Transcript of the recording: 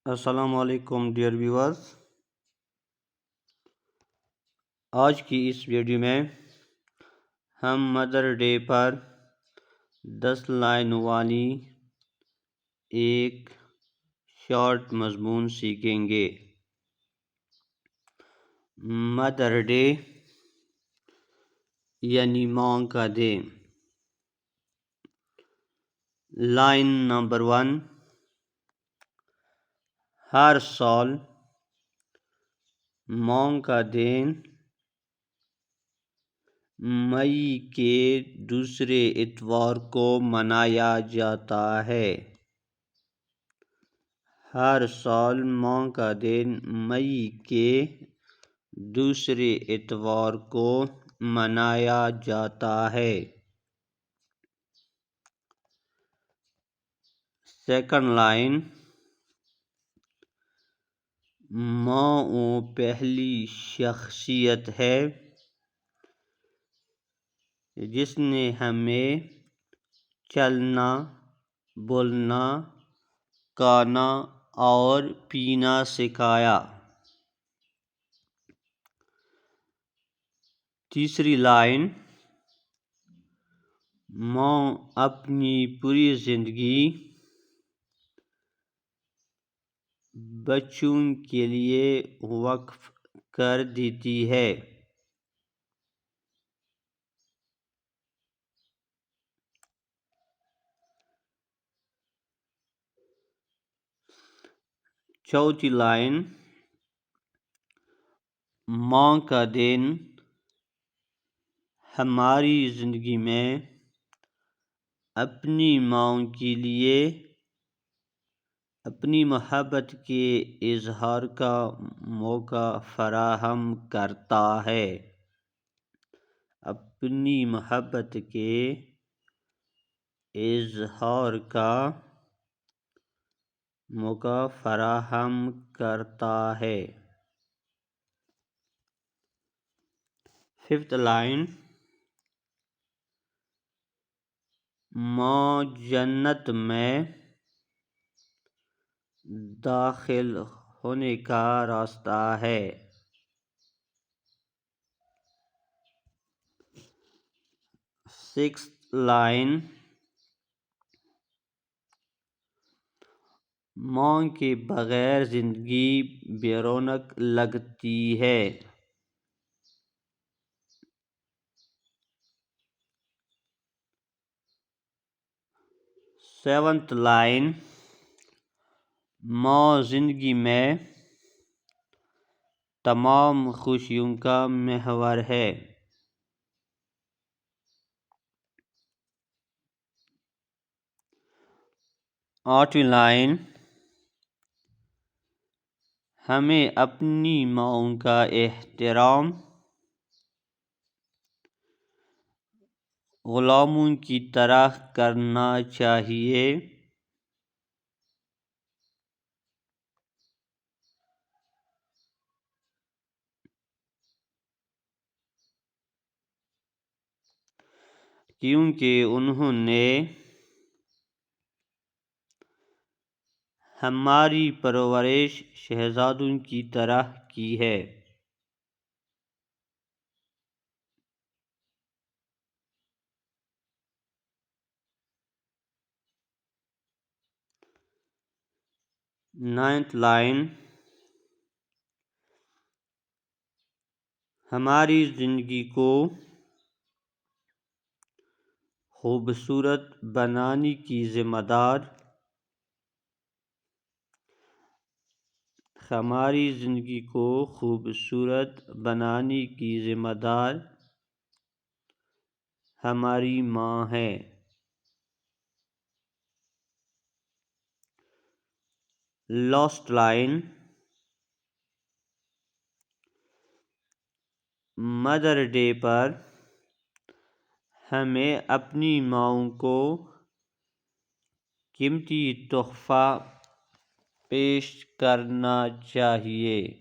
السلام علیکم dear viewers, آج کی اس ویڈیو میں ہم مدر ڈے پر 10 لائن والی ایک شارٹ مضمون سیکھیں گے۔ مدر ڈے یعنی ماں کا دن۔ لائن نمبر 1، ہر سال ماں کا دن مئی کے دوسرے اتوار کو منایا جاتا ہے۔ ہر سال ماں کا دن مئی کے دوسرے اتوار کو منایا جاتا ہے۔ سیکنڈ لائن، ماں وہ پہلی شخصیت ہے جس نے ہمیں چلنا، بولنا، کھانا اور پینا سکھایا۔ تیسری لائن، ماں اپنی پوری زندگی بچوں کے لیے وقف کر دیتی ہے۔ چوتھی لائن، ماں کا دن ہماری زندگی میں اپنی ماں کے لیے اپنی محبت کے اظہار کا موقع فراہم کرتا ہے۔ اپنی محبت کے اظہار کا موقع فراہم کرتا ہے۔ ففتھ لائن، ماں جنت میں داخل ہونے کا راستہ ہے۔ سکستھ لائن، ماں کے بغیر زندگی بے رونق لگتی ہے۔ سیونتھ لائن، ماں زندگی میں تمام خوشیوں کا محور ہے۔ آٹھویں لائن، ہمیں اپنی ماں کا احترام غلاموں کی طرح کرنا چاہیے۔ کیونکہ انہوں نے ہماری پرورش شہزادوں کی طرح کی ہے۔ نائنتھ لائن، ہماری زندگی کو خوبصورت بنانے کی ذمہ دار ہماری زندگی کو خوبصورت بنانے کی ذمہ دار ہماری ماں ہے۔ لاسٹ لائن، مدر ڈے پر ہمیں اپنی ماں کو قیمتی تحفہ پیش کرنا چاہیے۔